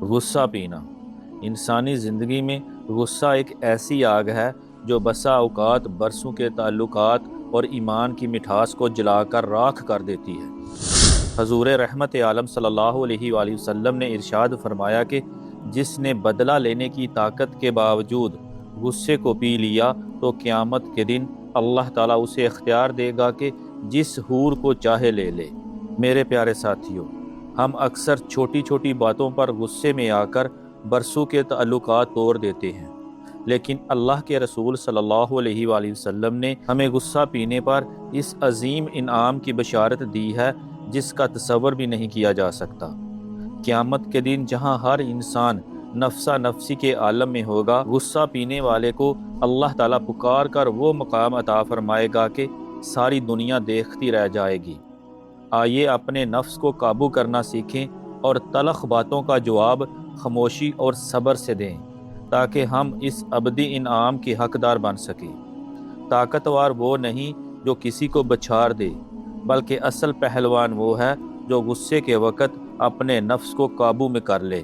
غصہ پینا۔ انسانی زندگی میں غصہ ایک ایسی آگ ہے جو بسا اوقات برسوں کے تعلقات اور ایمان کی مٹھاس کو جلا کر راکھ کر دیتی ہے۔ حضور رحمت عالم صلی اللہ علیہ وآلہ وسلم نے ارشاد فرمایا کہ جس نے بدلہ لینے کی طاقت کے باوجود غصے کو پی لیا تو قیامت کے دن اللہ تعالیٰ اسے اختیار دے گا کہ جس حور کو چاہے لے لے۔ میرے پیارے ساتھیوں، ہم اکثر چھوٹی چھوٹی باتوں پر غصے میں آ کر برسوں کے تعلقات توڑ دیتے ہیں، لیکن اللہ کے رسول صلی اللہ علیہ وآلہ وسلم نے ہمیں غصہ پینے پر اس عظیم انعام کی بشارت دی ہے جس کا تصور بھی نہیں کیا جا سکتا۔ قیامت کے دن جہاں ہر انسان نفسا نفسی کے عالم میں ہوگا، غصہ پینے والے کو اللہ تعالیٰ پکار کر وہ مقام عطا فرمائے گا کہ ساری دنیا دیکھتی رہ جائے گی۔ آئیے اپنے نفس کو قابو کرنا سیکھیں اور تلخ باتوں کا جواب خاموشی اور صبر سے دیں تاکہ ہم اس ابدی انعام کے حقدار بن سکیں۔ طاقتور وہ نہیں جو کسی کو بچھاڑ دے، بلکہ اصل پہلوان وہ ہے جو غصے کے وقت اپنے نفس کو قابو میں کر لے۔